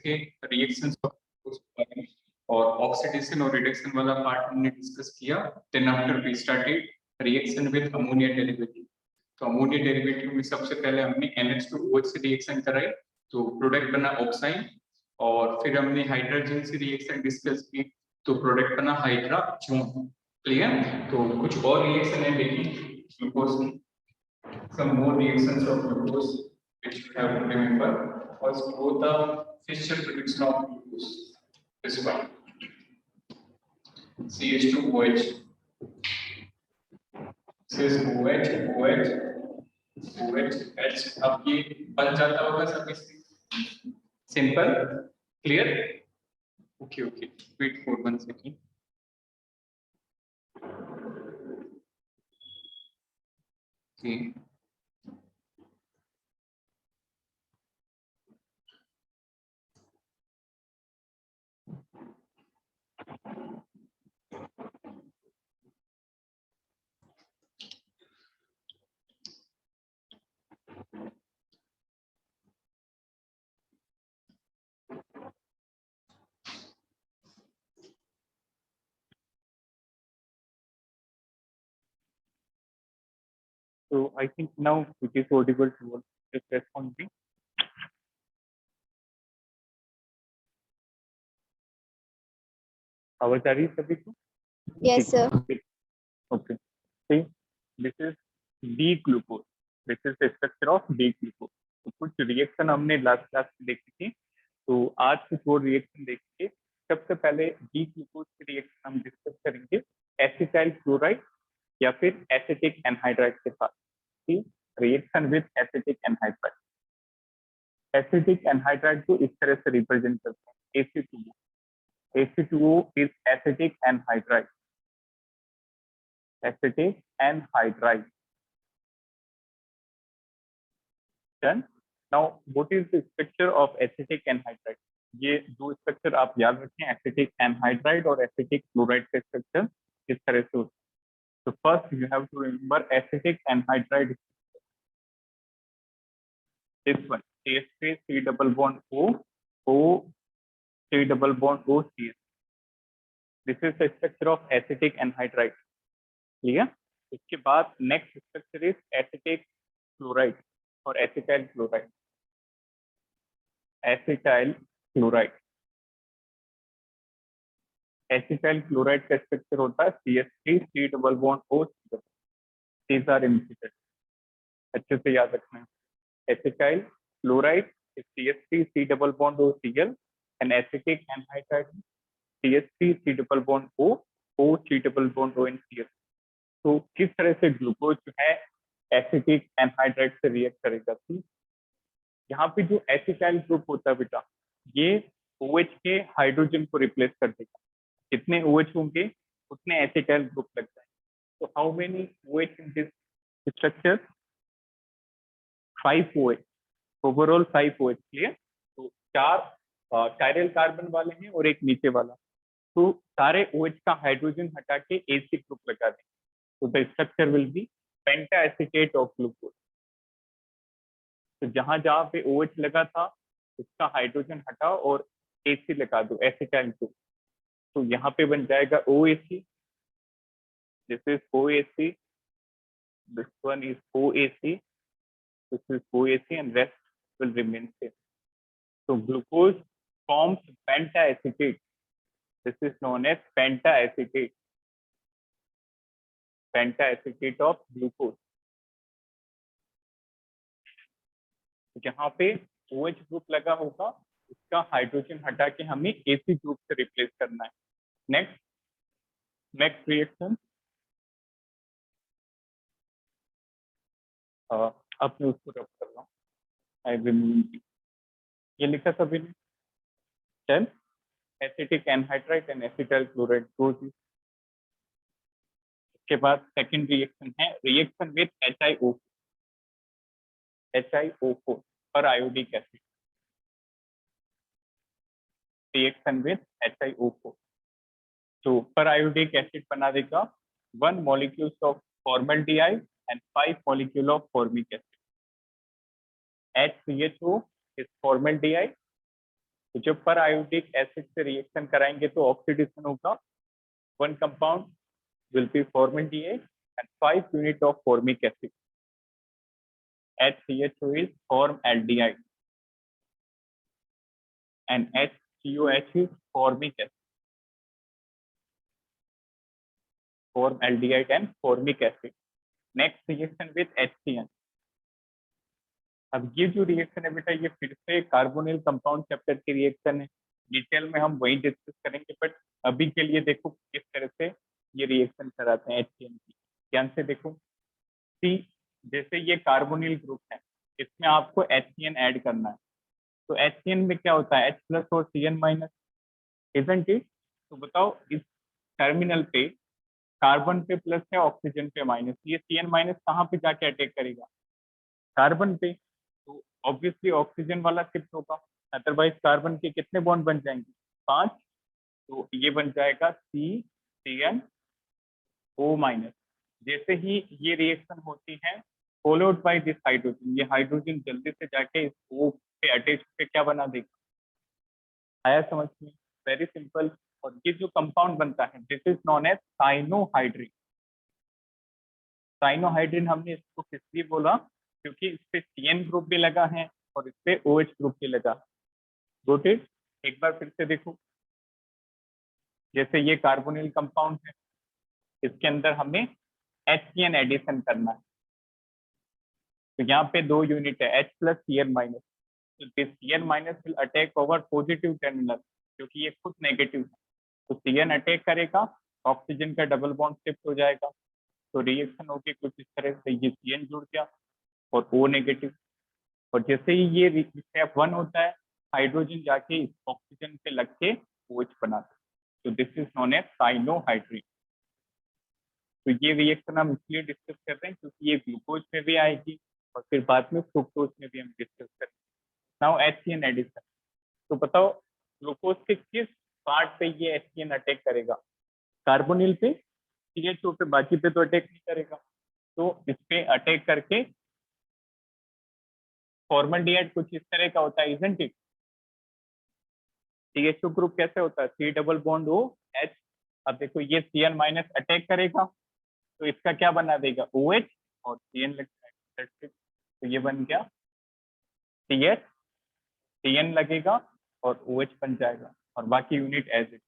के रिएक्शंस और ऑक्सीडेशन और रिडक्शन वाला पार्ट हमने डिस्कस किया। Then after we started reaction with ammonia derivative. तो अमोनिया डेरिवेटिव में सबसे पहले हमने NH2OH से रिएक्शन कराई, तो प्रोडक्ट बना ऑक्साइन, और फिर हमने हाइड्रोजन से रिएक्शन डिस्कस की, तो प्रोडक्ट बना हाइड्रोजन। क्लियर? तो कुछ और रिएक्शन है देखिए, glucose, some more reactions of glucose which you have to remember. First, both the Fischer prediction of glucose. This one, CH2OH. This is OH, OH, OH, H. अब ये बन जाता होगा सभी simple, clear? Okay okay, wait for 1 second. Okay. So I think now it is audible to just respond me. आवाज आ रही है सभी को? Yes, sir. Okay. See, this is D-glucose. This is the structure of D-glucose. तो कुछ reaction हमने last class में देखी थी, तो आज कुछ और रिएक्शन देखेंगे। सबसे पहले D-glucose की रिएक्शन हम डिस्कस करेंगे एसिटाइल क्लोराइड या फिर एसिटिक एनहाइड्राइड के साथ। Reaction with acetic anhydride. Acetic anhydride को इस तरह से रिप्रेजेंट करते हैं AC2O. AC2O is acetic anhydride. Acetic anhydride. Done. Now, what is the structure of acetic anhydride? ये दो स्ट्रक्चर आप याद रखें, एसिटिक एनहाइड्राइड और एसिटिक क्लोराइड के स्ट्रक्चर इस तरह से होते हैं। तो first you have to remember acetic anhydride, this one, CH3 C double bond O, O C double bond O CH. This is the structure of acetic anhydride. Clear? इसके बाद next structure is acetic chloride और acetyl chloride. Acetyl chloride, acetyl chloride का structure होता है CH3 C double bond O CH. These are important, अच्छे से याद रखना है। Acetyl chloride is CH3 C double bond O Cl and acetic anhydride CH3 C double bond O O C double bond O and CH. तो किस तरह से glucose जो है एसिटिक एनहाइड्राइड से रिएक्ट करेगा? यहाँ पे जो एसिटाइल ग्रुप होता है बेटा, ये OH के हाइड्रोजन को रिप्लेस कर देगा। कितने OH होंगे उतने एसिटाइल ग्रुप लग जाए। तो how many OH in this structure? 5 OH, overall 5 OH। Clear? तो 4 कायरल कार्बन वाले हैं और एक नीचे वाला, तो सारे OH का हाइड्रोजन हटा के AC ग्रुप लगा दें, तो the structure will be penta acetate of glucose. तो जहां जहां पे OH लगा था उसका हाइड्रोजन हटाओ और AC लगा दो, एसिटाइल ग्रुप, तो यहाँ पे बन जाएगा OAC, this is OAC, this one is OAC, this is OAC and rest will remain same. So glucose forms pentacetate. This is known as pentacetate. Pentacetate of glucose. जहाँ पे OH group लगा होगा उसका हाइड्रोजन हटा के हमें AC group से replace करना है। नेक्स्ट रिएक्शन, अब मैं उसको रब कर रहा हूँ। आई रिमूव, ये लिखा सभी ने, चल acetic anhydride and acetyl chloride goes. इसके बाद सेकंड रिएक्शन है रिएक्शन विद HiO4 पर iodic acid. Reaction with HiO4, तो पर आयोडिक एसिड बना देगा 1 molecules of formaldehyde and 5 molecule of formic acid. HCHO is formaldehyde तो जब पर आयोडिक एसिड से रिएक्शन कराएंगे तो ऑक्सीडेशन होगा, one compound will be formaldehyde and 5 unit of formic acid. HCHO is formaldehyde and HCOH is formic acid. Formaldehyde and formic acid. Next reaction with HCN. अब ये जो रिएक्शन है बेटा, ये फिर से कार्बोनिल कंपाउंड चैप्टर की रिएक्शन है। डिटेल में हम वही डिस्कस करेंगे, बट अभी के लिए देखो किस तरह से ये रिएक्शन कराते हैं HCN की। ध्यान से देखो, सी जैसे ये कार्बोनिल ग्रुप है, इसमें आपको HCN ऐड करना है। तो HCN में क्या होता है, H प्लस और Cn माइनस, इजंट इट? तो बताओ इस टर्मिनल पे कार्बन पे प्लस है, ऑक्सीजन पे माइनस, ये Cn माइनस कहाँ पे जाके अटैक करेगा, कार्बन पे। तो ऑब्वियसली ऑक्सीजन वाला शिफ्ट होगा, अदरवाइज कार्बन के कितने बॉन्ड बन जाएंगे, 5। तो ये बन जाएगा CnO माइनस। जैसे ही ये रिएक्शन होती है फॉलोड बाय दिस हाइड्रोजन, ये हाइड्रोजन जल्दी से जाके इस O पे अटैच पे क्या बना देगा, आया समझ में? Very simple. और ये जो कंपाउंड बनता है this is known as cyanohydrin. Cyanohydrin हमने इसको किस लिए बोला, क्योंकि इस पे CN ग्रुप भी लगा है और इस पे OH ग्रुप भी लगा। Got it? एक बार फिर से देखो, जैसे ये कार्बोनिल कंपाउंड है, इसके अंदर हमें HCN एडिशन करना है। तो यहाँ पे 2 यूनिट है, H प्लस Cn माइनस। तो this Cn minus will attack over positive terminal, क्योंकि ये खुद नेगेटिव है। तो Cn अटैक करेगा, ऑक्सीजन का डबल बॉन्ड शिफ्ट हो जाएगा। तो रिएक्शन होगी कुछ इस तरह से, ये Cn जुड़ गया और O नेगेटिव। और जैसे ही ये स्टेप 1 होता है, हाइड्रोजन जाके ऑक्सीजन पे लग के OH बनाता है। तो this is known as cyanohydrin. तो ये रिएक्शन हम इसलिए डिस्कस कर रहे हैं क्योंकि ये ग्लूकोज में भी आएगी और फिर बाद में फ्रुक्टोज में भी हम डिस्कस करेंगे। Now HCN addition. तो बताओ ग्लूकोज के किस पार्ट पे ये HCN अटैक करेगा, कार्बोनिल पे, CHO पे, बाकी पे तो अटैक नहीं करेगा। तो इस पे अटैक करके फॉर्मल्डिहाइड कुछ इस तरह का होता है, इजंट इट? CHO ग्रुप कैसे होता है, C double bond O H। अब देखो ये Cn माइनस अटैक करेगा तो इसका क्या बना देगा, OH और Cn लगता है। तो ये बन गया CH, Cn लगेगा और OH बन जाएगा और बाकी unit as it is,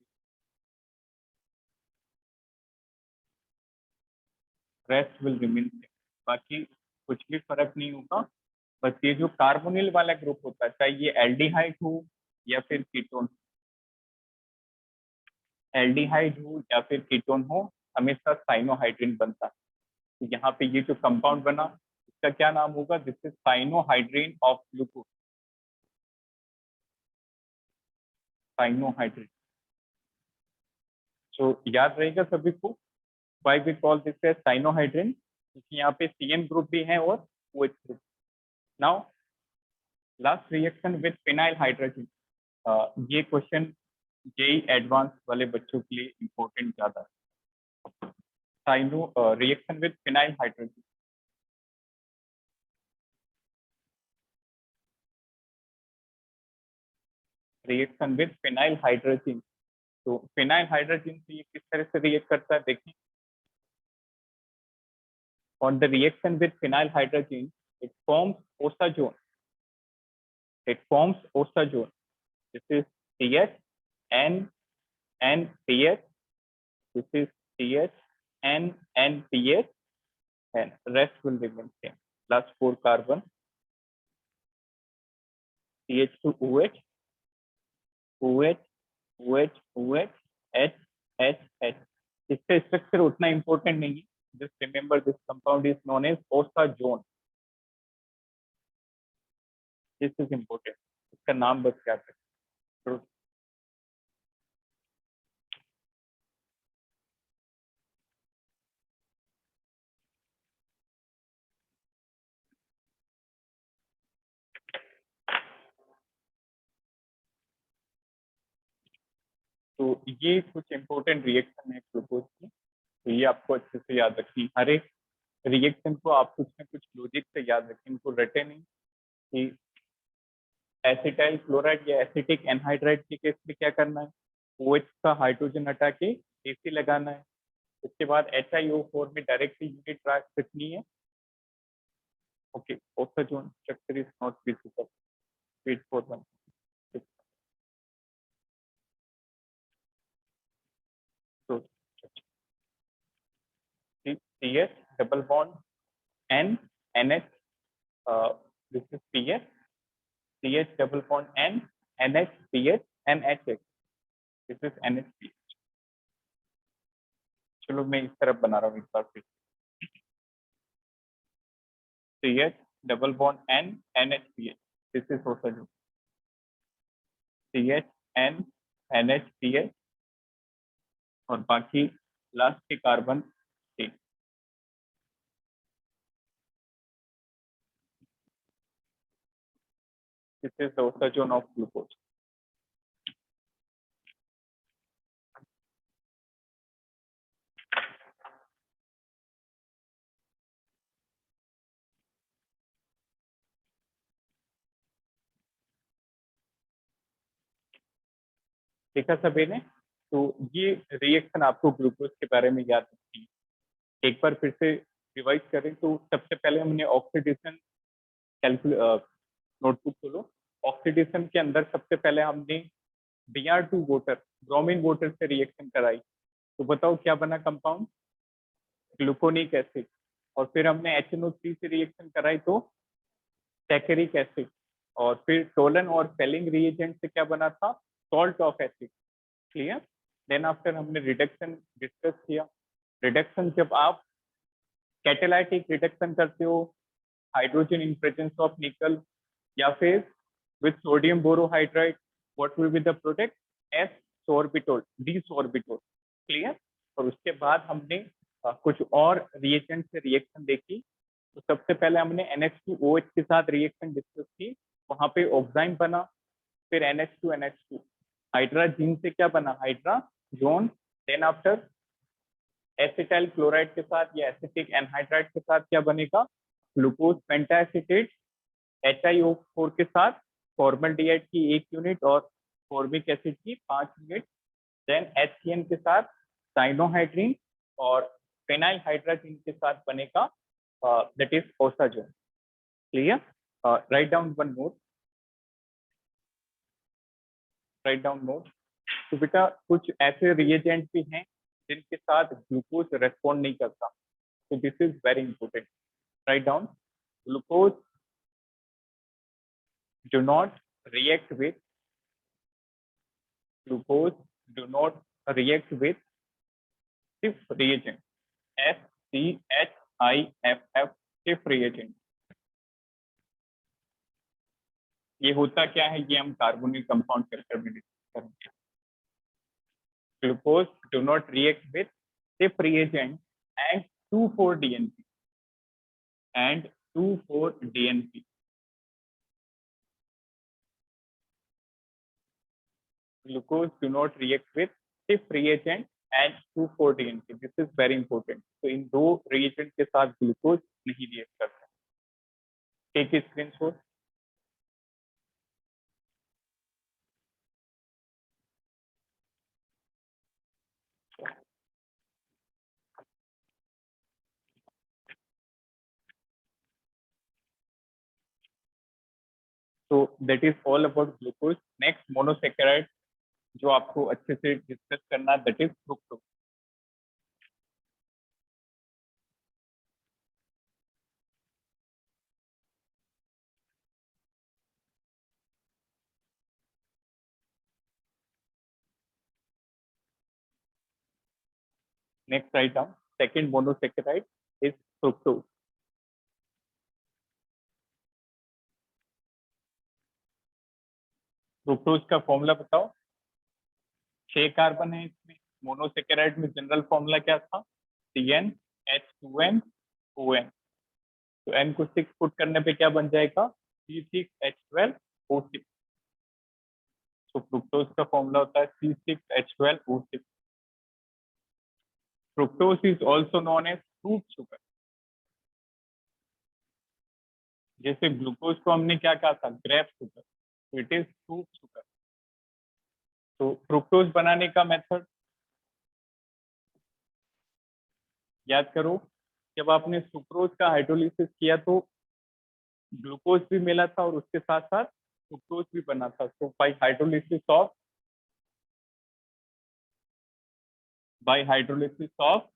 rest will remain same. बाकी कुछ भी फर्क नहीं होगा। बस ये जो कार्बोनिल वाला ग्रुप होता है, चाहे ये एल्डिहाइड हो या फिर कीटोन, एल्डिहाइड हो या फिर कीटोन हो, हमेशा साइनोहाइड्रिन बनता है। तो यहाँ पे ये जो कंपाउंड बना, इसका क्या नाम होगा, this is cyanohydrin of glucose, cyanohydrin. तो याद रहेगा सभी को, why we call this as cyanohydrin, क्योंकि यहाँ पे CN ग्रुप भी है और OH group. Now last reaction with phenyl hydrogen. ये क्वेश्चन जेई एडवांस वाले बच्चों के लिए इंपॉर्टेंट ज्यादा है। Cyano reaction with phenyl hydrogen, reaction with phenyl hydrogen. तो फिनाइल हाइड्रोजन से ये किस तरह से रिएक्ट करता है, देखिए। On the reaction with phenyl hydrogen it forms osazone, it forms osazone. This is CH N CH, this is CH N CH, and rest will remain same. Last 4 carbon, CH2 OH, OH, OH, OH, H, H, H. इसका structure उतना important नहीं है, just remember this compound is known as osazone, this is important, इसका नाम बस याद रखें। तो ये कुछ इंपॉर्टेंट रिएक्शन है ग्लूकोज की, तो ये आपको अच्छे से याद रखनी। हर एक रिएक्शन को आप कुछ न कुछ लॉजिक से याद रखें, इनको रटे नहीं कि एसिटाइल क्लोराइड या एसिटिक एनहाइड्राइड के केस में क्या करना है, OH का हाइड्रोजन हटा के AC लगाना है। उसके बाद HiO4 में डायरेक्टली यूनिट रखनी है। Okay, osazone structure is not visible, wait for 1। So CH double bond N NH, this is PH, CH double bond N NH PH NHX, this is NHPH। चलो मैं इस तरफ बना रहा हूँ एक बार फिर। CH double bond N NHPH, this is oxygen। CH N NHPH और बाकी लास्ट के carbon C। This is the oxygen of glucose। देखा सभी ने? तो ये रिएक्शन आपको ग्लूकोज के बारे में याद रखनी है। एक बार फिर से रिवाइज करें तो सबसे पहले हमने ऑक्सीडेशन नोटबुक खोलो। ऑक्सीडेशन के अंदर सबसे पहले हमने Br2 वाटर, ब्रोमीन वाटर से रिएक्शन कराई। तो बताओ क्या बना कंपाउंड, ग्लूकोनिक एसिड। और फिर हमने HNO3 से रिएक्शन कराई तो सैकेरिक एसिड। और फिर टोलन और फेलिंग रिएजेंट से क्या बना था, salt of acid. Clear? Then after हमने रिडक्शन डिस्कस किया। रिडक्शन जब आप कैटालाइटिक रिडक्शन करते हो, हाइड्रोजन इन प्रेजेंस ऑफ निकल या फिर with sodium borohydride, what will be the product, S sorbitol, D sorbitol. Clear? और उसके बाद हमने कुछ और रिएजेंट से रिएक्शन देखी। तो सबसे पहले हमने NH2OH के साथ रिएक्शन डिस्कस की, वहां पे ऑक्साइन बना। फिर NH2NH2 हाइड्राजीन से क्या बना, hydrazone. Then after acetyl chloride के साथ या एसिटिक एनहाइड्राइड के साथ क्या बनेगा, ग्लूकोज पेंटाएसिटेट। HiO4 के साथ फॉर्मल्डिहाइड की 1 यूनिट और फॉर्मिक एसिड की 5 यूनिट। देन HCN के साथ साइनोहाइड्रीन और फेनाइल हाइड्राजीन के साथ बनेगा that is osazone. Clear? Write down one note, write down note. तो बेटा कुछ ऐसे रिएजेंट भी हैं जिनके साथ ग्लूकोज रेस्पॉन्ड नहीं करता, तो this is very important. Write down, glucose do not react with, glucose do not react with stiff reagent, SCHIFF, stiff reagent। ये होता क्या है, ये हम कार्बोनिल कंपाउंड चैप्टर में डिस्कस करेंगे। Glucose do not react with stiff reagent and 2,4-DNP and 2,4-DNP। Glucose do not react with stiff reagent and 2,4-DNP। This is very important। तो इन दो reagent के साथ ग्लूकोज नहीं रिएक्ट करता। Take screenshot. तो that is all about glucose. Next monosaccharide जो आपको अच्छे से डिस्कस करना है, that is fructose. Next write down, second monosaccharide is fructose. Fructose का फॉर्मूला बताओ। 6 कार्बन है इसमें। मोनोसेकेराइड में जनरल फॉर्मूला क्या था, CnH2nOn। तो n को 6 पुट करने पे क्या बन जाएगा, C6H12O6। तो फ्रुक्टोज का फॉर्मूला होता है C6H12O6। Fructose is also known as fruit sugar. जैसे ग्लूकोज को हमने क्या कहा था, grape sugar, it is 2 sugar. तो फ्रुक्टोज बनाने का मेथड याद करो, जब आपने सुक्रोज का हाइड्रोलिसिस किया तो ग्लूकोज भी मिला था और उसके साथ साथ फ्रुक्टोज भी बना था। तो बाय हाइड्रोलिसिस ऑफ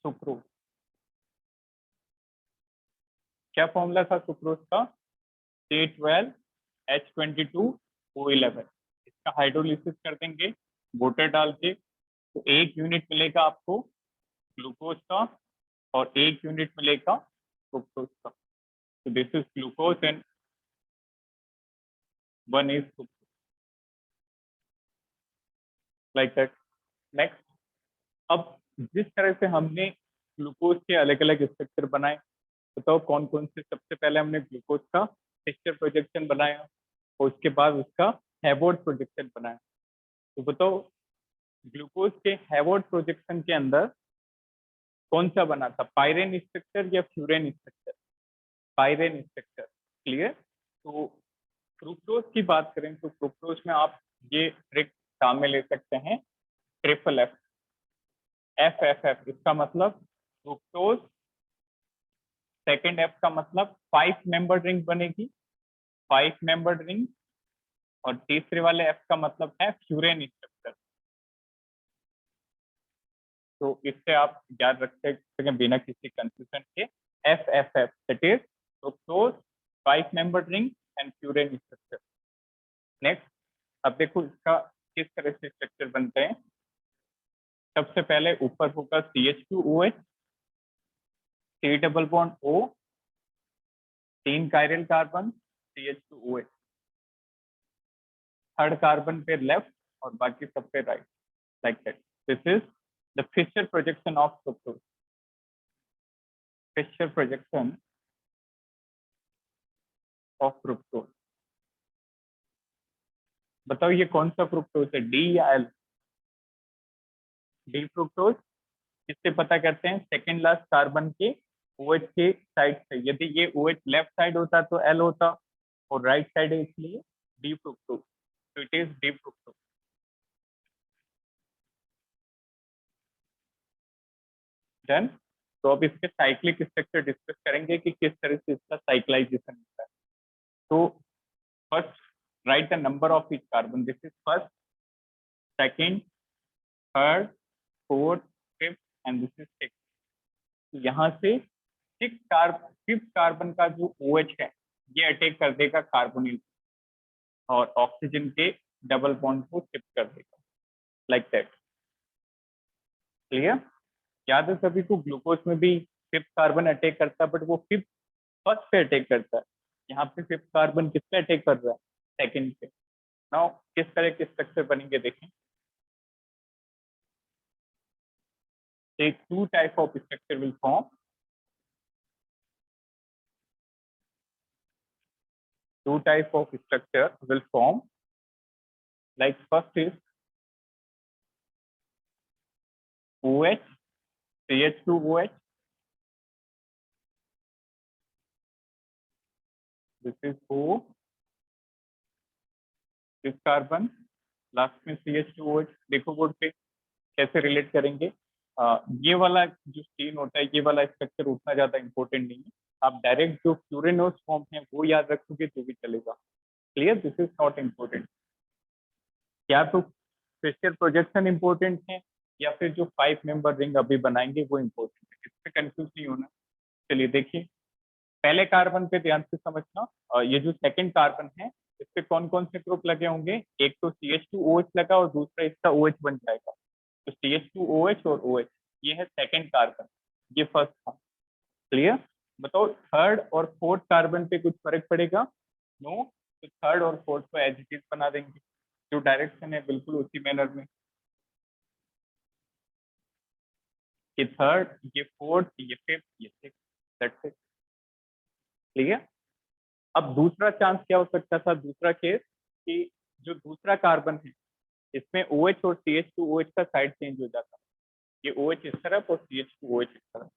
सुक्रोज, क्या फॉर्मूला था सुक्रोज का? C12H22O11। इसका हाइड्रोलिसिस कर देंगे वाटर डाल के, तो 1 यूनिट मिलेगा आपको ग्लूकोज का और 1 यूनिट मिलेगा फ्रुक्टोज का। तो this is glucose and 1 is fructose, like that. Next, अब जिस तरह से हमने ग्लूकोज के अलग अलग स्ट्रक्चर बनाए, बताओ कौन कौन से? सबसे पहले हमने ग्लूकोज का टेक्सचर प्रोजेक्शन बनाया और उसके बाद उसका हैवॉर्ड प्रोजेक्शन बनाया। तो बताओ ग्लूकोज के हैवॉर्ड प्रोजेक्शन के अंदर कौन सा बना था, पायरेन स्ट्रक्चर या furan structure? Pyran structure, clear. तो फ्रुक्टोज की बात करें तो फ्रुक्टोज में आप ये ट्रिक काम में ले सकते हैं, triple F, F F F, इसका मतलब फ्रुक्टोज, सेकेंड एफ का मतलब 5 मेंबर्ड रिंग बनेगी, 5 मेंबर्ड रिंग, और तीसरे वाले एफ का मतलब है फ्यूरेन स्ट्रक्चर। तो इससे आप याद रख सकें बिना किसी कंफ्यूजन के, F F F that is fructose, 5 membered ring and furan structure. Next, अब देखो इसका किस तरह से स्ट्रक्चर बनते हैं। सबसे पहले ऊपर होगा CH2OH, C double bond O, 3 chiral carbon, CH2OH, third carbon पे लेफ्ट और बाकी सब पे right, like that. This is the Fischer projection of fructose, Fischer projection of fructose. बताओ ये कौन सा फ्रुक्टोज है, डी या एल? D fructose. इससे पता करते हैं सेकेंड लास्ट कार्बन के OH के साइड से, यदि ये OH लेफ्ट साइड होता तो एल होता और राइट साइड है इसलिए डी फ्रुक्टोज। तो it is D fructose. Done. तो अब इसके साइक्लिक स्ट्रक्चर डिस्कस करेंगे कि किस तरह से इसका साइक्लाइजेशन होता है। तो first right the number of each carbon, this is first, second, third, fourth, fifth and this is six. यहाँ से फिफ्थ कार्बन का जो OH है ये अटैक कर देगा कार्बोनिल और ऑक्सीजन के डबल बॉन्ड को शिफ्ट कर देगा, लाइक दैट। क्लियर? याद है सभी को, ग्लूकोज में भी फिफ्थ कार्बन अटैक करता है बट वो फिफ्थ फर्स्ट पे अटैक करता है। यहाँ पे फिफ्थ कार्बन किस पे अटैक कर रहा है? सेकंड पे। नाउ किस तरह के स्ट्रक्चर बनेंगे देखें। Two type of structure will form, two type of structure will form, like first is OH, CH2OH, this is O, this carbon, last में CH2OH। देखो बोर्ड पे कैसे रिलेट करेंगे। ये वाला जो स्टीन होता है, ये वाला स्ट्रक्चर उतना ज्यादा इंपॉर्टेंट नहीं है, आप डायरेक्ट जो फ्यूरेनोस फॉर्म है वो याद रखोगे तो भी चलेगा। Clear? This is not important. क्या तो फिशर प्रोजेक्शन इंपॉर्टेंट है या फिर जो 5 मेंबर रिंग अभी बनाएंगे वो इंपॉर्टेंट है, इससे कंफ्यूज नहीं होना। चलिए देखिए, पहले कार्बन पे ध्यान से समझना, ये जो सेकंड कार्बन है इस पे कौन कौन से ग्रुप लगे होंगे? एक तो CH2OH लगा और दूसरा इसका OH बन जाएगा, तो CH2OH और OH, ये है सेकंड कार्बन, ये फर्स्ट था। क्लियर? बताओ थर्ड और फोर्थ कार्बन पे कुछ फर्क पड़ेगा? नो। तो थर्ड और फोर्थ को एज इट इज बना देंगे, जो डायरेक्शन है बिल्कुल उसी मैनर में, ये थर्ड, ये फोर्थ, ये फिफ्थ, ये सिक्स, दैट्स इट। क्लियर? अब दूसरा चांस क्या हो सकता था, दूसरा केस, कि जो दूसरा कार्बन है इसमें OH और CH2OH का साइड चेंज हो जाता, ये OH इस तरफ और CH2OH इस तरफ।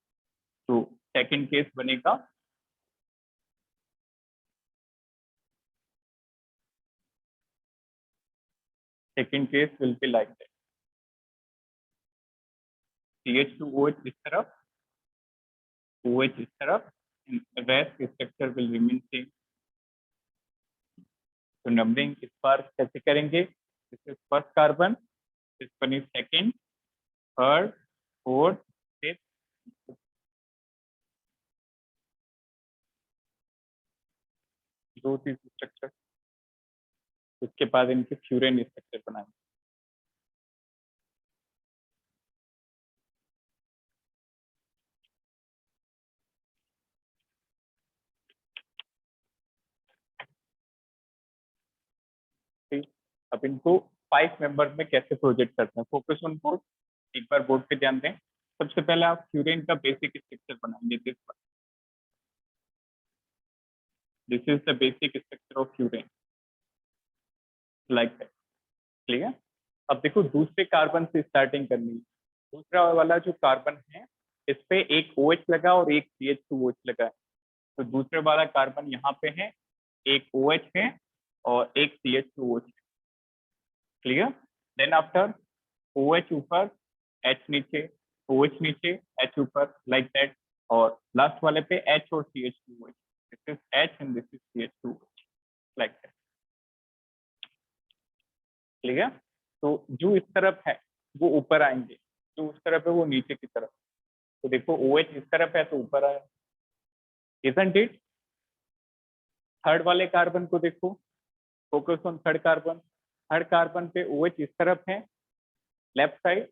तो सेकंड केस बनेगा second case will be like that, CH2OH इस तरफ, OH इस तरफ, rest structure will remain same. तो नंबरिंग इस बार कैसे करेंगे? This is first carbon, this one is second, third, fourth, fifth, दो तीन स्ट्रक्चर। उसके बाद इनके फ्यूरेन स्ट्रक्चर बनाएंगे। ठीक, अब इनको 5 मेंबर्स में कैसे प्रोजेक्ट करते हैं? फोकस ऑन बोर्ड, एक बार बोर्ड पे ध्यान दें। सबसे पहले आप फ्यूरेन का बेसिक स्ट्रक्चर बनाएंगे। This is the basic structure of furan, like that. Clear? अब देखो दूसरे कार्बन से स्टार्टिंग करनी है। दूसरा वाला जो कार्बन है इस पे एक OH लगा और एक CH2OH लगा है। तो दूसरे वाला कार्बन यहाँ पे है, एक OH है और एक CH2OH है। क्लियर? देन आफ्टर OH ऊपर, H नीचे, OH नीचे, H ऊपर, लाइक दैट। और लास्ट वाले पे H और CH2OH, this is H and this is CH2OH, like that. Clear? तो जो इस तरफ है वो ऊपर आएंगे, जो उस तरफ है वो नीचे की तरफ। तो देखो OH इस तरफ है तो ऊपर आया, इजंट इट? थर्ड वाले कार्बन को देखो, focus on third carbon. Third carbon पे OH इस तरफ है, left side,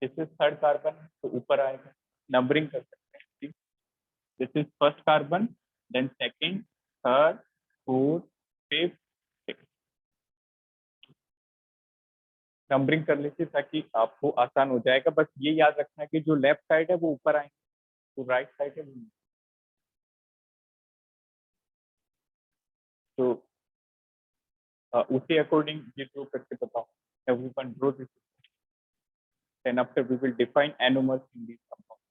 this is third carbon, तो ऊपर आएगा। नंबरिंग कर सकते हैं, this is first carbon, then second, third, fourth, fifth, sixth. Numbering कर लीजिए ताकि आपको आसान हो जाएगा। बस ये याद रखना है कि जो लेफ्ट साइड है वो ऊपर आएंगे, तो राइट साइड है वो नीचे। तो उसी अकॉर्डिंग ये ड्रॉ करके बताओ। Everyone draw this. Then after we will define anomers in these compounds.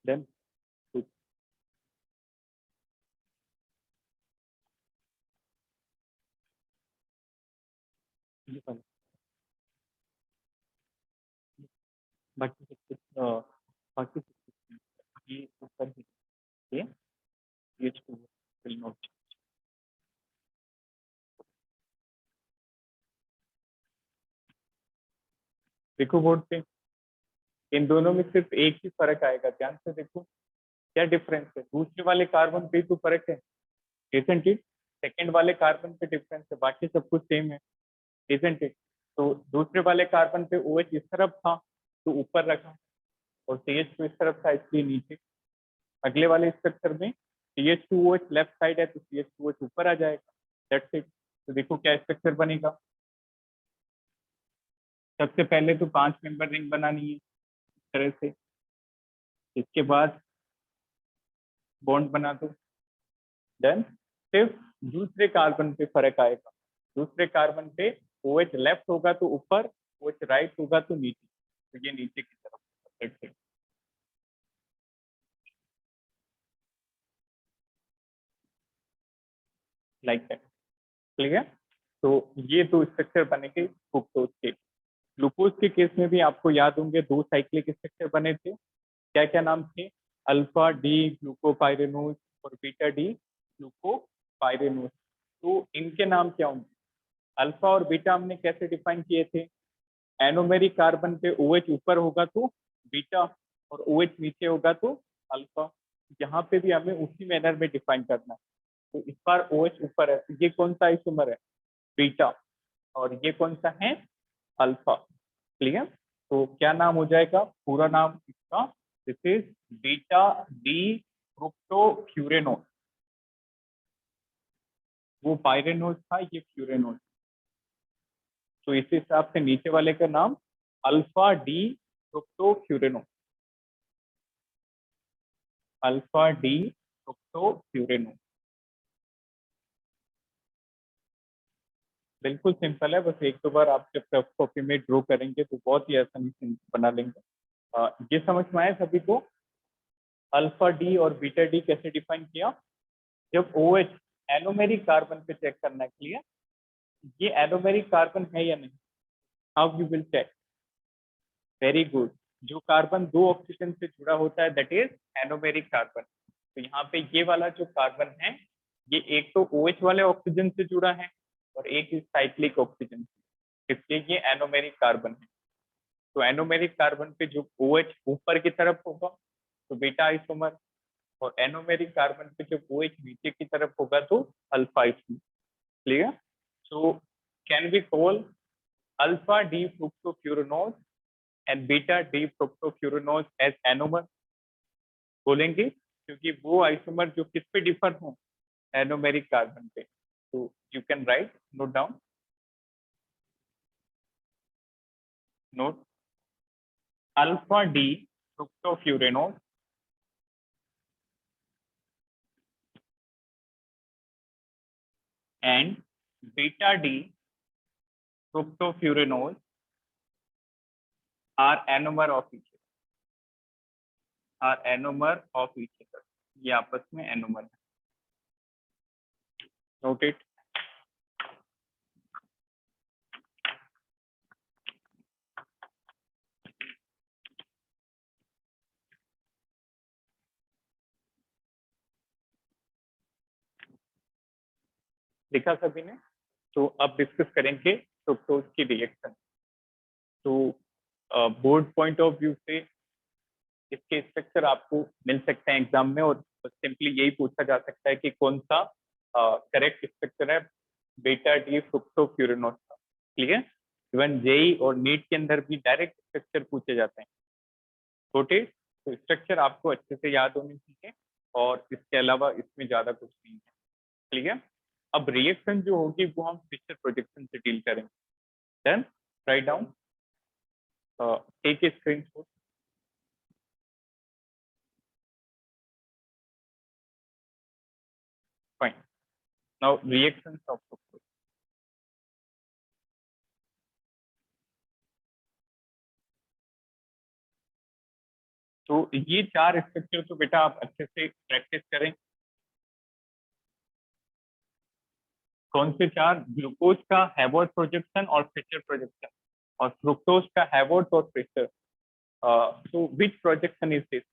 Then बाकी सब कुछ बाकी सब कुछ ये ऊपर ही ये will not change. देखो बोर्ड पे इन दोनों में सिर्फ एक ही फर्क आएगा, ध्यान से देखो क्या डिफरेंस है। दूसरे वाले कार्बन पे तो फर्क है, isn't it? सेकेंड वाले कार्बन पे डिफरेंस है, बाकी सब कुछ सेम है, isn't it? तो दूसरे वाले कार्बन पे OH इस तरफ था तो ऊपर रखा, और CH2 इस तरफ था इसलिए नीचे। अगले वाले स्ट्रक्चर में CH2OH लेफ्ट साइड है तो CH2OH ऊपर आ जाएगा, दैट्स इट। तो देखो क्या स्ट्रक्चर बनेगा। सबसे पहले तो 5 मेंबर रिंग बनानी है इस तरह से, इसके बाद बॉन्ड बना दो। देन सिर्फ दूसरे कार्बन पे फर्क आएगा, दूसरे कार्बन पे OH लेफ्ट होगा तो ऊपर, OH राइट होगा तो नीचे, तो ये नीचे की तरफ, that's it. Like that. Clear? तो ये दो स्ट्रक्चर बनेंगे फ्रुक्टोज के। ग्लूकोज के केस में भी आपको याद होंगे 2 साइक्लिक स्ट्रक्चर बने थे, क्या क्या नाम थे? अल्फा डी ग्लूकोपाइरेनोज और बीटा डी ग्लूकोपाइरेनोज। तो इनके नाम क्या होंगे? अल्फा और बीटा हमने कैसे डिफाइन किए थे? एनोमेरिक कार्बन पे OH ऊपर होगा तो बीटा और OH नीचे होगा तो अल्फा। यहाँ पे भी हमें उसी मैनर में डिफाइन करना है। तो इस बार OH ऊपर है तो ये कौन सा आइसोमर है? बीटा। और ये कौन सा है? अल्फा। क्लियर? तो क्या नाम हो जाएगा पूरा नाम इसका? This is beta D fructofuranose. वो पाइरेनोज था, ये फ्यूरेनोज। तो इस हिसाब से नीचे वाले का नाम alpha D fructofuranose. Alpha D fructofuranol. बिल्कुल सिंपल है, बस एक दो बार आप जब रफ कॉपी में ड्रॉ करेंगे तो बहुत ही आसानी से बना लेंगे। ये समझ में आया सभी को? अल्फा डी और बीटा डी कैसे डिफाइन किया? जब OH एनोमेरिक कार्बन पे चेक करना के लिए, ये एनोमेरिक कार्बन है या नहीं, how you will check? Very good, जो कार्बन दो ऑक्सीजन से जुड़ा होता है दैट इज एनोमेरिक कार्बन। तो यहाँ पे ये वाला जो कार्बन है, ये एक तो OH वाले ऑक्सीजन से जुड़ा है और एक इस साइक्लिक ऑक्सीजन से, इसलिए ये एनोमेरिक कार्बन है। तो एनोमेरिक कार्बन पे जो OH ऊपर की तरफ होगा तो बीटा आइसोमर, और एनोमेरिक कार्बन पे जब OH नीचे की तरफ होगा तो alpha isomer. Clear? So can we call alpha D fructofuranol and beta D fructofuranol as anomer? बोलेंगे, क्योंकि वो आइसोमर जो किस पे डिफर हो, एनोमेरिक कार्बन पे। तो you can write, note down, note alpha D fructofuranol and beta D fructofuranol are enomer of each other, are enomer of each other। ये आपस में एनोमर है। Note it. लिखा सभी ने? तो अब डिस्कस करेंगे फ्रुक्टोज की रिएक्शन। तो बोर्ड पॉइंट ऑफ व्यू से इसके स्ट्रक्चर आपको मिल सकते हैं एग्जाम में, और सिंपली यही पूछा जा सकता है कि कौन सा करेक्ट स्ट्रक्चर है बीटा डी फ्रुक्टोफ्यूरेनोल का। क्लियर? इवन जेई और नीट के अंदर भी डायरेक्ट स्ट्रक्चर पूछे जाते हैं। छोटे तो स्ट्रक्चर आपको अच्छे से याद होनी चाहिए, और इसके अलावा इसमें ज्यादा कुछ नहीं है। क्लियर? अब रिएक्शन जो होगी वो हम फिशर प्रोजेक्शन से डील करेंगे। Then write down, take a screenshot. Fine, now reactions of fructose. तो ये चार स्ट्रक्चर तो बेटा आप अच्छे से प्रैक्टिस करें। कौन से चार? ग्लूकोज का हैवॉर्ड प्रोजेक्शन और फिशर प्रोजेक्शन, और फ्रुक्टोज का हैवॉर्ड और Fischer. So which projection is this?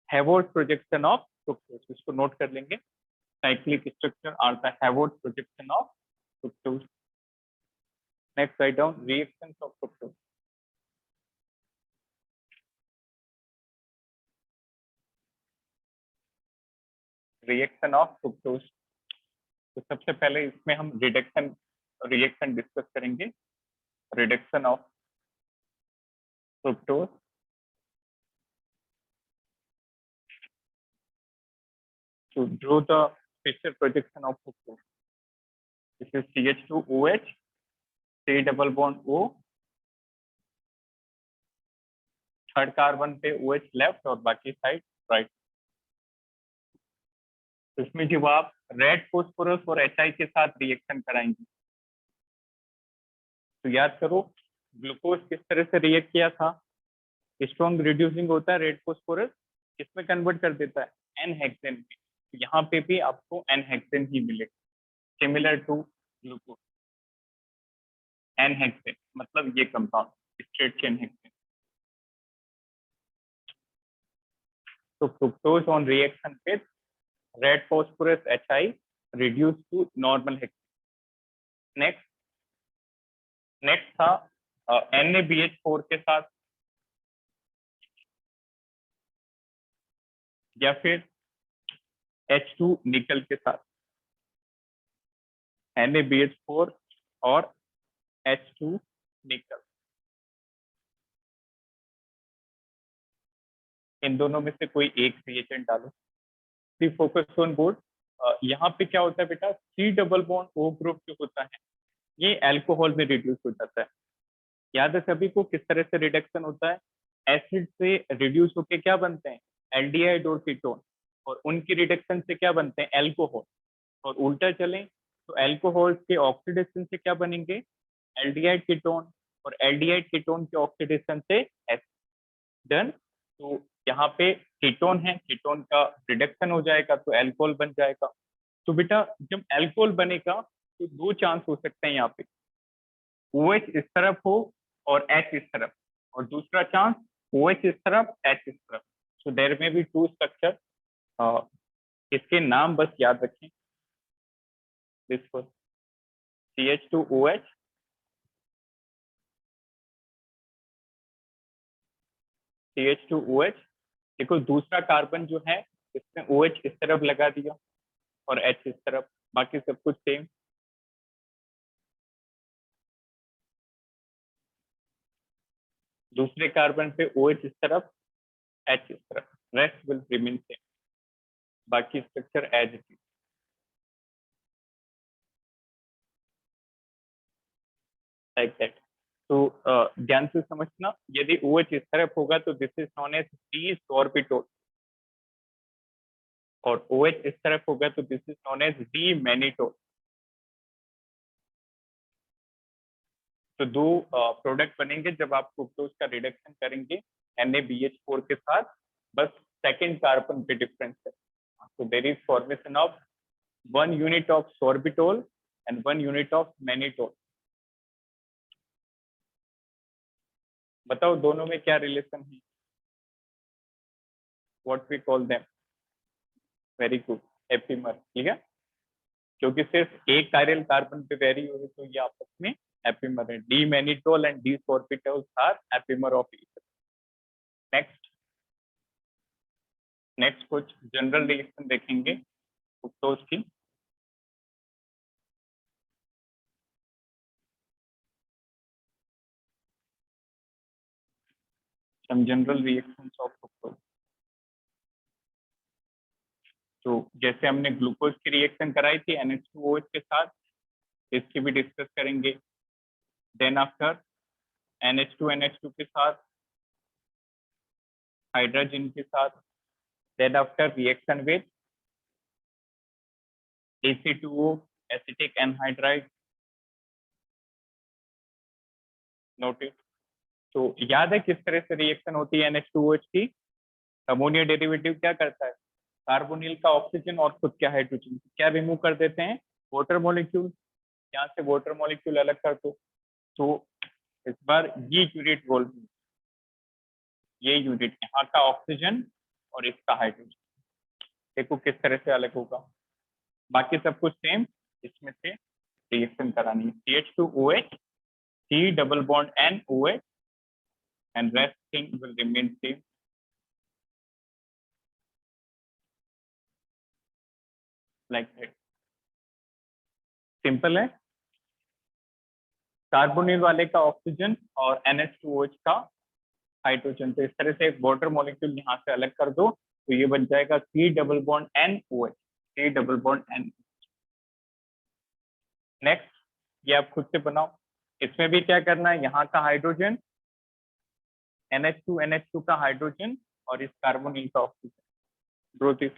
Haworth projection of fructose, इसको नोट कर लेंगे। cyclic structure are the Hayward projection of fructose. Next, write down reactions of fructose. Reaction of fructose. तो सबसे पहले इसमें हम रिडक्शन रिएक्शन डिस्कस करेंगे। Reduction of fructose to draw the Fischer projection of fructose. This is CH2OH, C double bond O, third carbon पे OH left और बाकी side right. इसमें जब आप रेड फोस्फोरस और HI के साथ रिएक्शन कराएंगे तो याद करो ग्लूकोज किस तरह से रिएक्ट किया था। स्ट्रॉन्ग रिड्यूसिंग होता है रेड फोस्फोरस, किसमें कन्वर्ट कर देता है? एन हेक्सेन में। यहाँ पे भी आपको एन हेक्सेन ही मिलेगा, similar to glucose. N hexane मतलब ये कंपाउंड स्ट्रेट चेन हेक्सेन। तो fructose on reaction with red phosphorus HI reduce to normal hexane. Next next था NaBH4 के साथ, या फिर H2 निकल के साथ। NaBH4 और H2 निकल, इन दोनों में से कोई एक रिएजेंट डालो। C focus on board. यहाँ पे क्या होता है बेटा, C double bond O group जो होता है ये अल्कोहल में रिड्यूस हो जाता है। याद है सभी को किस तरह से रिडक्शन होता है? एसिड से रिड्यूस होके क्या बनते हैं? एल्डिहाइड और कीटोन, और उनकी रिडक्शन से क्या बनते हैं, एल्कोहल। और उल्टा चलें तो एल्कोहल्स के ऑक्सीडेशन से क्या बनेंगे, एल्डिहाइड कीटोन, और एल्डिहाइड कीटोन के ऑक्सीडेशन से एसिड। डन। तो यहाँ पे कीटोन है, कीटोन का रिडक्शन हो जाएगा तो एल्कोहल बन जाएगा। तो बेटा जब एल्कोहल बनेगा तो दो चांस हो सकते हैं यहाँ पे, OH इस तरफ हो और H इस तरफ, और दूसरा चांस OH इस तरफ H इस तरफ। सो देयर में बी टू स्ट्रक्चर। इसके नाम बस याद रखें, दिस वाज CH2OH, CH2OH। देखो दूसरा कार्बन जो है इसमें OH इस तरफ लगा दिया और H इस तरफ, बाकी सब कुछ सेम। दूसरे कार्बन पे OH इस तरफ, H इस तरफ, रेस्ट विल रिमेन सेम, बाकी structure as it is, like that. तो ध्यान से समझना, यदि OH इस तरफ होगा तो this is known as D sorbitol, और OH इस तरफ होगा तो this is known as D mannitol. तो दो प्रोडक्ट बनेंगे जब आप फ्रुक्टोज का रिडक्शन करेंगे NaBH4 के साथ, बस सेकेंड कार्बन पे डिफरेंस है। तो there is formation of 1 unit of sorbitol and 1 unit of mannitol। बताओ दोनों में क्या रिलेशन है, what we call them. Very good, epimer. ठीक है, क्योंकि सिर्फ एक कायरल कार्बन पे वेरी हो तो ये आपस में एपिमर है। D mannitol and D sorbitol are epimer of each. Next next कुछ जनरल रिएक्शन देखेंगे फ्रुक्टोज की। Some general reactions of fructose. तो जैसे हमने ग्लूकोज की रिएक्शन कराई थी NH2OH के साथ, इसकी भी डिस्कस करेंगे। देन आफ्टर NH2NH2 के साथ, हाइड्रोजन के साथ, then after reaction with AC2O, acetic anhydride. Noted. तो याद है किस तरह से रिएक्शन होती है NH2OH की। अमोनिया डेरिवेटिव क्या करता है, कार्बोनिल का ऑक्सीजन और खुद क्या हाइड्रोजन क्या रिमूव कर देते हैं, वाटर मॉलिक्यूल। यहाँ से वाटर मॉलिक्यूल अलग कर दो, तो इस बार ये यूनिट रोल, ये यूनिट यहाँ का ऑक्सीजन और इसका हाइड्रोजन, देखो किस तरह से अलग होगा। बाकी सब कुछ सेम, इसमें से रिएक्शन करानी है। CH2OH, C double bond N OH, and rest thing will remain same, like that। Simple है। कार्बोनिल वाले का ऑक्सीजन और NH2OH का हाइड्रोजन, तो इस तरह से एक वाटर मॉलिक्यूल यहाँ से अलग कर दो तो ये बन जाएगा C double bond N OH, C double bond N। Next ये आप खुद से बनाओ, इसमें भी क्या करना है, यहाँ का हाइड्रोजन, NH2NH2 का हाइड्रोजन और इस कार्बोनिल का ऑक्सीजन, ड्रॉ दिस।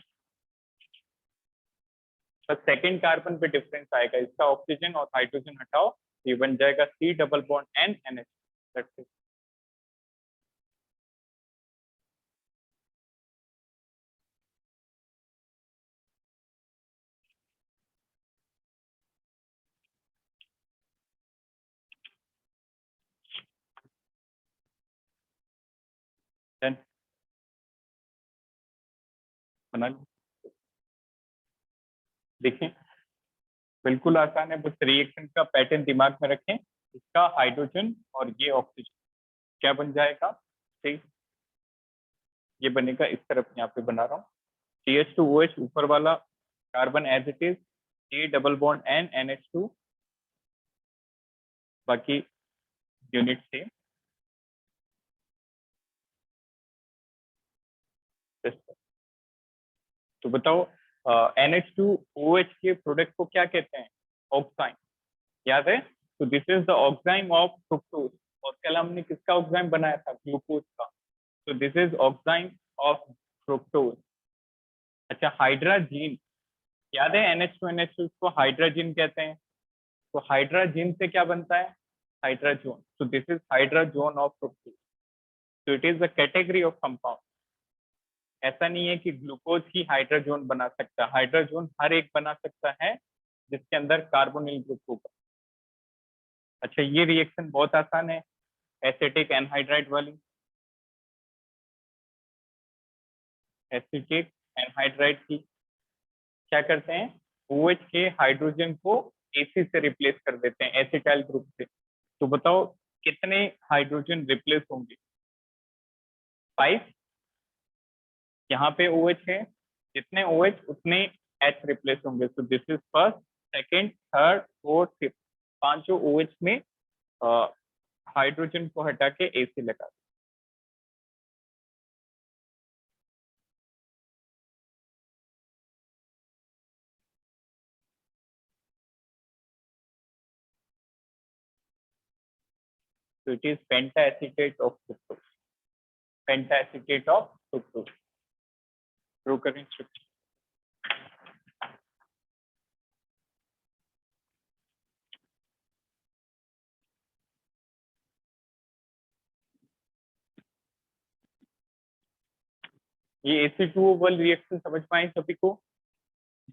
बस सेकेंड कार्बन पे डिफरेंस आएगा, इसका ऑक्सीजन और हाइड्रोजन हटाओ, ये बन जाएगा C double bond N NH। That's it। Then बना लो। देखिए बिल्कुल आसान है, बस रिएक्शन का पैटर्न दिमाग में रखें। इसका हाइड्रोजन और ये ऑक्सीजन क्या बन जाएगा, ठीक, ये बनेगा इस तरफ, यहाँ पे बना रहा हूँ CH2OH ऊपर वाला carbon as it is, C double bond N NH2, बाकी यूनिट सेम। तो बताओ NH2OH के प्रोडक्ट को क्या कहते हैं, ऑक्साइन। याद है, तो this is the oxime of fructose, और कल हमने किसका ऑक्साइम बनाया था, ग्लूकोज का। तो this is oxime of fructose. अच्छा, हाइड्राजीन, याद है NH2 को हाइड्राजीन कहते हैं। तो हाइड्राजीन से क्या बनता है? Hydrazone. so this is hydrazone of fructose. so it is the category of compound। ऐसा नहीं है कि ग्लूकोज ही हाइड्राजोन बना सकता है, हाइड्राजोन हर एक बना सकता है जिसके अंदर कार्बोनिल ग्रुप होगा। अच्छा, ये रिएक्शन बहुत आसान है एसिटिक एनहाइड्राइड वाली। एसिटिक एनहाइड्राइड की क्या करते हैं, OH के हाइड्रोजन को AC से रिप्लेस कर देते हैं, एसिटाइल ग्रुप से। तो बताओ कितने हाइड्रोजन रिप्लेस होंगे? 5। यहाँ पे OH है, जितने OH उतने H रिप्लेस होंगे। So this is first, second, third, fourth, fifth. पांचों OH में हाइड्रोजन को हटा के AC लगा। So it is pentacetate of fructose. Pentacetate of fructose. Recurring structure. ये Ac2O रिएक्शन समझ पाए सभी को?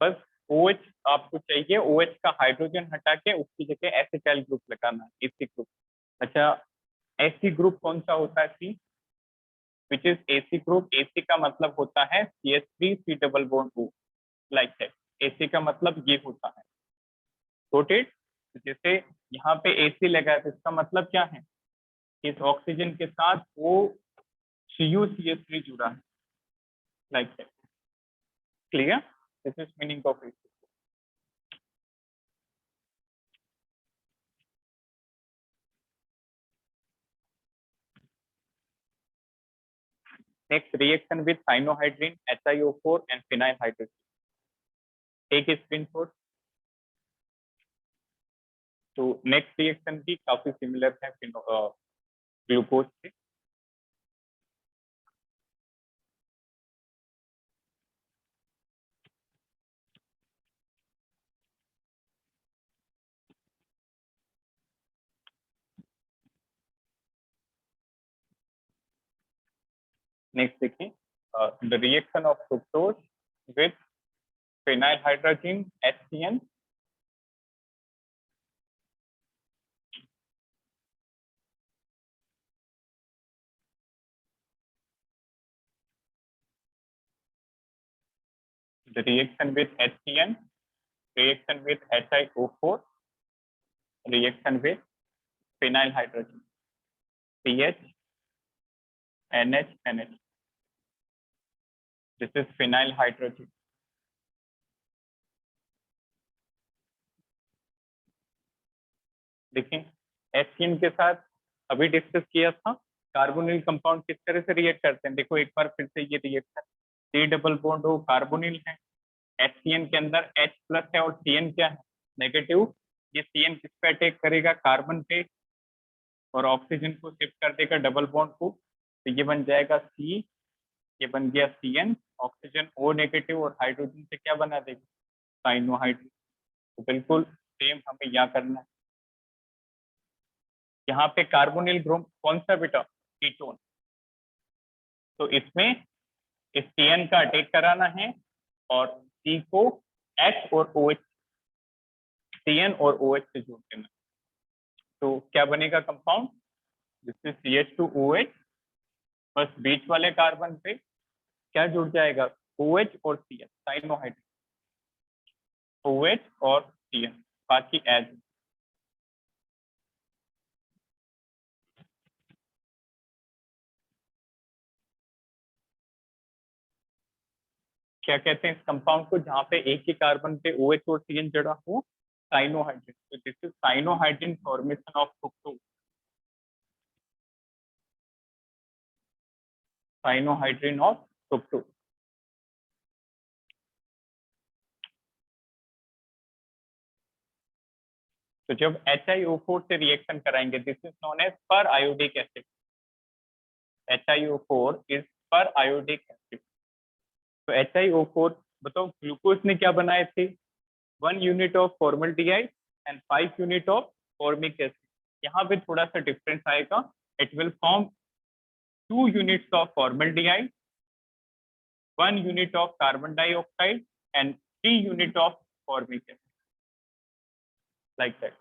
बस OH आपको चाहिए, OH का हाइड्रोजन हटा के उसकी जगह एसिटाइल ग्रुप लगाना, AC ग्रुप। अच्छा, AC ग्रुप कौन सा होता है? C, which is AC group। AC का मतलब होता है CH3 double bond O, like that. AC का मतलब ये होता है। Got it? जैसे यहाँ पे AC लगा है तो इसका मतलब क्या है? इस ऑक्सीजन के साथ वो CuCH3 जुड़ा है, like that. Clear? This is meaning of AC। Next reaction with cyanohydrin, HiO4 and phenyl hydrogen. Take a screenshot। तो नेक्स्ट रिएक्शन भी काफी सिमिलर है ग्लूकोज से। नेक्स्ट देखिए, the reaction of fructose with phenyl hydrogen HCN। The reaction with HCN, reaction with HiO4, reaction with phenyl hydrogen, CH, NH, NH. This is phenyl hydrogen। देखिए, HCN के साथ अभी discuss किया था carbonyl compound किस तरह से रिएक्ट करते हैं। देखो एक बार फिर से, ये reaction C double bond O carbonyl है, HCN के अंदर H प्लस है और CN क्या है? नेगेटिव। ये CN किस पे अटैक करेगा? कार्बन पे, और ऑक्सीजन को शिफ्ट कर देगा डबल बॉन्ड को। तो ये बन जाएगा C, ये बन गया CN, ऑक्सीजन O नेगेटिव और हाइड्रोजन से क्या बना देगा? साइनोहाइड्रिन। तो बिल्कुल सेम हमें यहाँ करना है। यहाँ पे कार्बोनिल ग्रुप कौन सा बेटा? कीटोन। तो इसमें इस CN का अटैक कराना है और C को H और OH, CN और OH से जोड़ देना। तो क्या बनेगा कंपाउंड? जिससे CH2OH, बस बीच वाले कार्बन पे क्या जुड़ जाएगा? OH और CN, साइनोहाइड्रिन। OH और CN, बाकी एज। क्या कहते हैं इस कंपाउंड को जहाँ पे एक ही कार्बन पे OH और CN जड़ा हो? साइनोहाइड्रिन। तो this is cyanohydrin formation of fructose. Cyanohydrin of fructose. तो जब HiO4 से रिएक्शन कराएंगे, this is known as periodic acid. HiO4 is periodic acid. तो HiO4, बताओ ग्लूकोज ने क्या बनाए थे? 1 unit of formaldehyde and 5 unit of formic acid. यहाँ पे थोड़ा सा डिफरेंस आएगा, it will form 2 units of formaldehyde, 1 unit of carbon dioxide and 3 unit of formic acid, like that.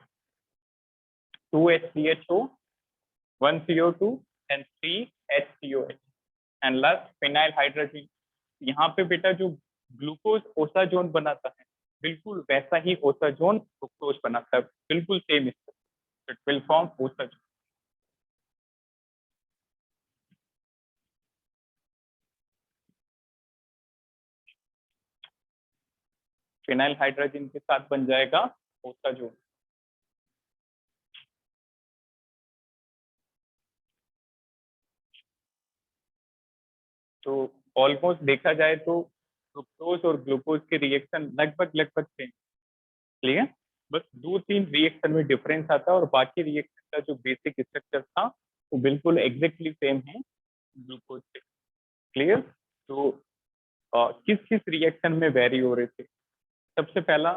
2 HCHO, 1 CO2 and 3 HCOH and last phenyl hydrogen। यहाँ पे बेटा जो glucose osazone बनाता है, बिल्कुल वैसा ही ओसाजोन फ्रुक्टोज बनाता है, बिल्कुल same structure, it will form osazone. Phenyl hydrogen के साथ बन जाएगा ओसाजोन। तो ऑलमोस्ट देखा जाए तो फ्रुक्टोज और ग्लूकोज के रिएक्शन लगभग सेम, क्लियर। बस 2-3 रिएक्शन में डिफरेंस आता है और बाकी रिएक्शन का जो बेसिक स्ट्रक्चर था वो बिल्कुल एग्जैक्टली सेम है ग्लूकोज से, क्लियर। तो किस किस रिएक्शन में वेरी हो रहे थे? सबसे पहला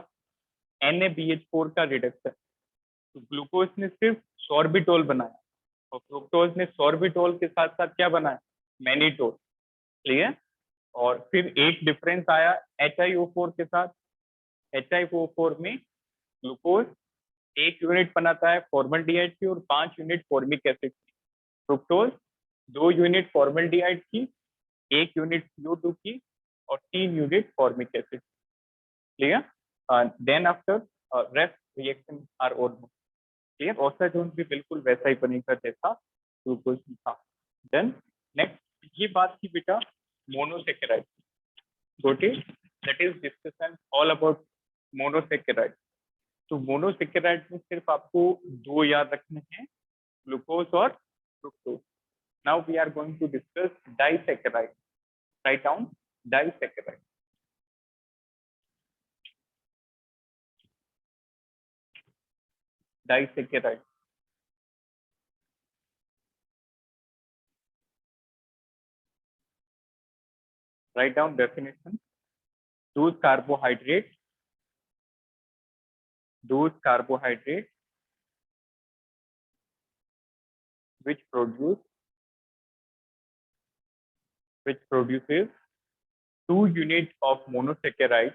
NaBH4 का रिडक्शन। तो ग्लूकोज ने सिर्फ सॉर्बिटोल बनाया और फ्रुक्टोज ने सॉर्बिटोल के साथ साथ क्या बनाया? Mannitol, clear. और फिर एक डिफरेंस आया HiO4 के साथ। HiO4 में ग्लूकोज 1 यूनिट बनाता है फॉर्मल्डिहाइड की और 5 यूनिट फॉर्मिक एसिड की। फ्रुक्टोज 2 यूनिट फॉर्मल्डिहाइड की, 1 यूनिट CO2 की और 3 unit formic acid, clear. Then after rest reaction are almost clear. Osazone भी बिल्कुल वैसा ही बनेगा जैसा ग्लूकोज था। देन नेक्स्ट ये बात की बेटा मोनोसेकेराइड, गोटी that is discussion all about monosaccharide. तो मोनोसेकेराइड में सिर्फ आपको 2 याद रखने हैं, ग्लूकोज और fructose. Now we are going to discuss disaccharide. Write down disaccharide. Disaccharide, write down definition. Those carbohydrates which produces 2 units of monosaccharide,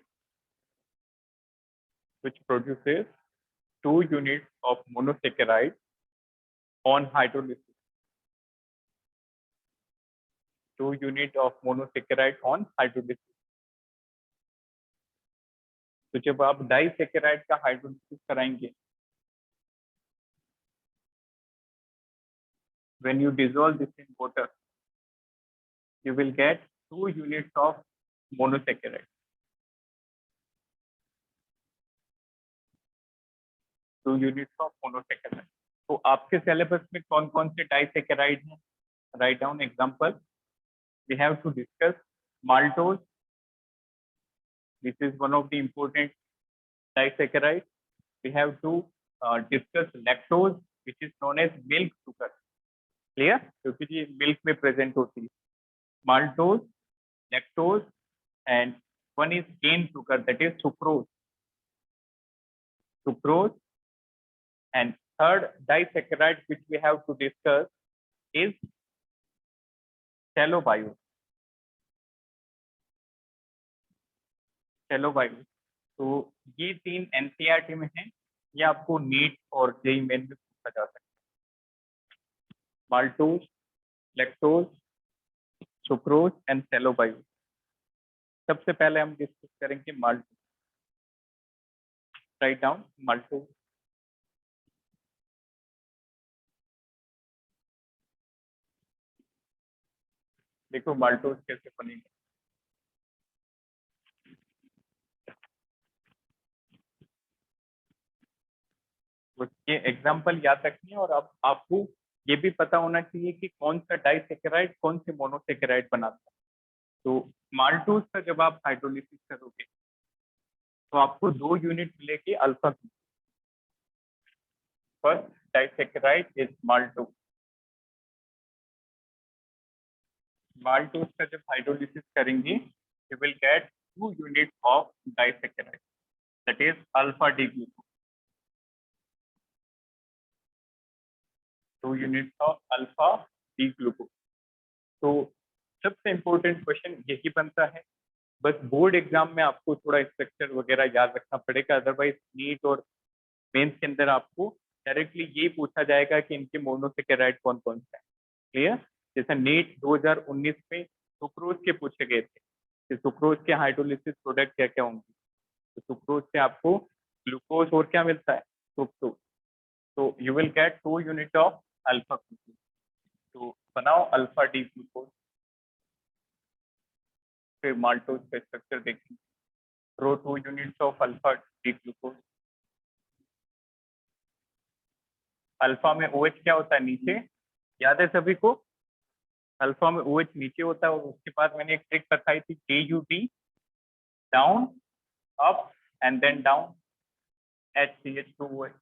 which produces 2 units of monosaccharide on hydrolysis, 2 units of monosaccharide on hydrolysis। तो जब आप disaccharide का hydrolysis कराएंगे, when you dissolve this in water, you will get 2 units of monosaccharide, 2 units of monosaccharide। तो आपके syllabus में कौन कौन से डाइसेकेराइड हैं? Write down example. We have to discuss maltose. This is one of the important disaccharide। We have to discuss lactose, which is known as milk sugar, clear, क्योंकि ये milk में प्रेजेंट होती है। maltose, lactose and one is cane sugar, that is sucrose, and third disaccharide which we have to discuss is chalobio, तो ये 3 NCERT में है, ये आपको नीट और जेईई मेन में पूछा जा सकता है। Maltose, lactose, sucrose and cellobiose. सबसे पहले हम डिस्कस करेंगे माल्टोज। Write down maltose. देखो माल्टोज कैसे बनेगा। ये एग्जाम्पल याद रखनी है और अब आपको ये भी पता होना चाहिए कि कौन सा डाइसेकेराइड कौन से मोनोसेकेराइड बनाता है। तो माल्टोज का जब आप हाइड्रोलिसिस करोगे तो आपको 2 यूनिट मिलेगी अल्फा की। First disaccharide is maltose. Maltose का जब हाइड्रोलिसिस करेंगे you will get 2 units of disaccharide, that is alpha D glucose. 2 units of alpha D glucose. तो सबसे इम्पोर्टेंट क्वेश्चन यही बनता है, बस बोर्ड एग्जाम में आपको थोड़ा स्ट्रक्चर वगैरह याद रखना पड़ेगा, अदरवाइज नीट और मेंस के अंदर आपको डायरेक्टली ये पूछा जाएगा कि इनके मोनोसेकेराइड कौन कौन से हैं। क्लियर? जैसे नीट 2019 में सुक्रोज के पूछे गए थे कि सुक्रोज के हाइड्रोलिसिस प्रोडक्ट क्या क्या होंगे, तो सुक्रोज से आपको ग्लूकोज और क्या मिलता है, फ्रुक्टोज। तो you will get 2 unit of alpha glucose. तो बनाओ अल्फा डी ग्लूकोज, फिर माल्टोज का स्ट्रक्चर देखेंगे। Draw 2 units of alpha D glucose. Alpha में OH क्या होता है, नीचे, याद है सभी को? अल्फा में OH नीचे होता है, और उसके बाद मैंने एक ट्रिक बताई थी, KUT, down, up and then down, HCH2OH।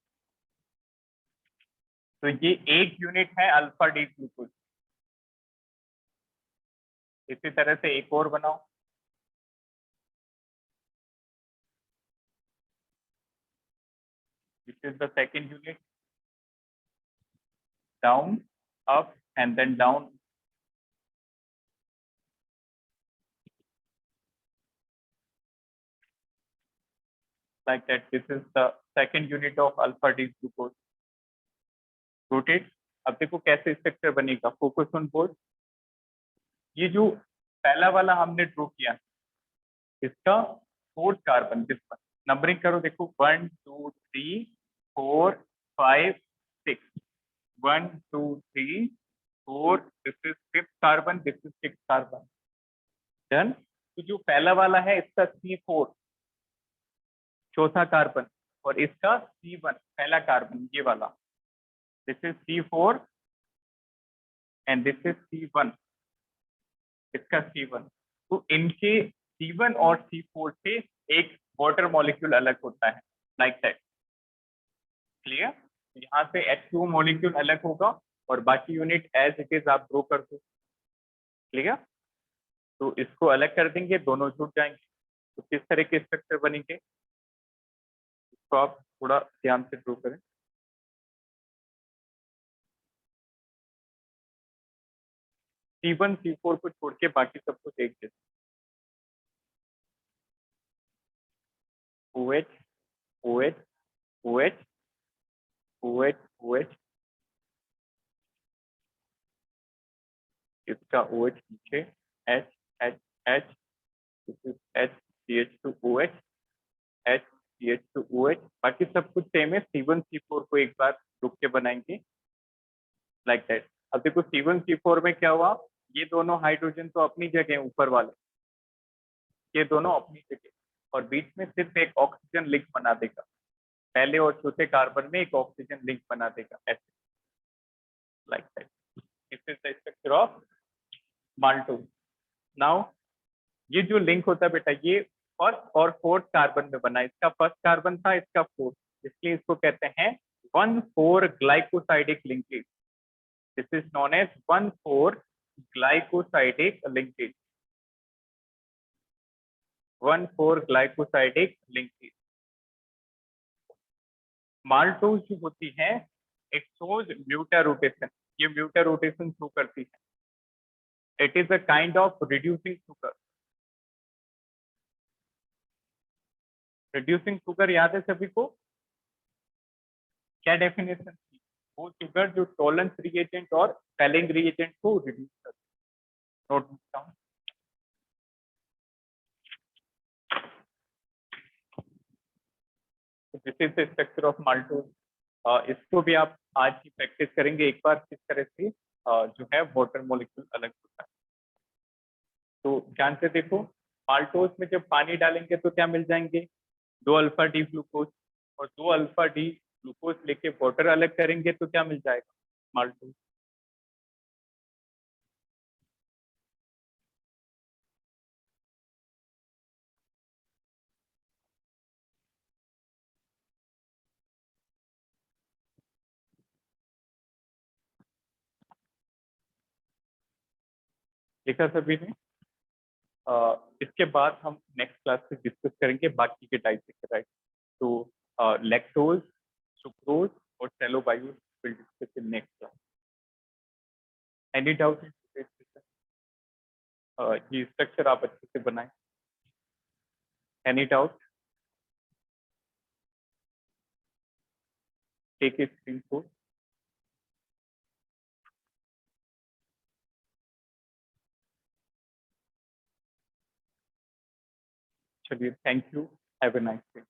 तो ये एक यूनिट है अल्फा डी ग्लूकोज। इसी तरह से एक और बनाओ। This is the second unit, down, up and then down, like that. This is the second unit of alpha D glucose. Noted? अब देखो कैसे स्ट्रक्चर बनेगा, फोकस ऑन बोर्ड। ये जो पहला वाला हमने ड्रॉ किया, इसका 4th carbon, this one, numbering करो, देखो 1 2 3 4 5 6, 1 2 3 4, this is 5th carbon, this is 6th carbon. Done. तो जो पहला वाला है इसका C4, चौथा कार्बन, और इसका C1, पहला कार्बन, ये वाला, this is C4 and this is C1, इसका C1। तो इनके C1 और C4 से एक वाटर मॉलिक्यूल अलग होता है, लाइक दैट। क्लियर? यहाँ से H2O मॉलिक्यूल अलग होगा और बाकी यूनिट एज इट इज आप ड्रॉ कर दो। क्लियर? तो इसको अलग कर देंगे, दोनों जुड़ जाएंगे। तो किस तरह के स्ट्रक्चर बनेंगे, इसको आप थोड़ा ध्यान से ड्रॉ करें। C1 C4 को छोड़ के बाकी सब कुछ एक जैसे, OH OH OH OH OH, इसका OH नीचे, H H H, HCH2OH, HCH2OH, बाकी सब कुछ सेम है। C1 C4 को एक बार रुक के बनाएंगे, लाइक दैट। अब देखो C1 C4 में क्या हुआ, ये दोनों हाइड्रोजन तो अपनी जगह, ऊपर वाले ये दोनों अपनी जगह, और बीच में सिर्फ एक ऑक्सीजन लिंक बना देगा, पहले और चौथे कार्बन में एक ऑक्सीजन लिंक बना देगा, ऐसे, like that. This is the structure of maltose. Now ये जो लिंक होता है बेटा, ये 1st और 4th कार्बन में बना, इसका 1st कार्बन था, इसका 4th, इसलिए इसको कहते हैं 1,4 glycosidic linkage. This is known as 1,4 glycosidic linkage, 1,4 glycosidic linkage. Maltose जो होती है, एक्सोज म्यूटा रोटेशन, ये म्यूटा रोटेशन थ्रू करती है। It is a kind of reducing sugar. Reducing sugar याद है सभी को? क्या डेफिनेशन थी? वो शुगर जो टॉलरेंस रिएजेंट और पेलिंग रिएजेंट को रिड्यूस करती है। Note down. This is the structure of maltose. इसको भी आप आज की प्रैक्टिस करेंगे एक बार, किस तरह से जो है वाटर मॉलिक्यूल अलग होता है। तो ध्यान से देखो, माल्टोज में जब पानी डालेंगे तो क्या मिल जाएंगे, 2 अल्फा डी ग्लूकोज, और 2 अल्फा डी ग्लूकोज लेके वाटर अलग करेंगे तो क्या मिल जाएगा, माल्टोज। देखा सभी ने? इसके बाद हम नेक्स्ट क्लास में डिस्कस करेंगे बाकी के डाइसेकेराइड। तो लैक्टोज, सुक्रोज और cellobiose will discuss in next class. Any doubt? ये स्ट्रक्चर आप अच्छे से बनाएं। Any doubt? Take a screenshot. चलिए, thank you, have a nice day.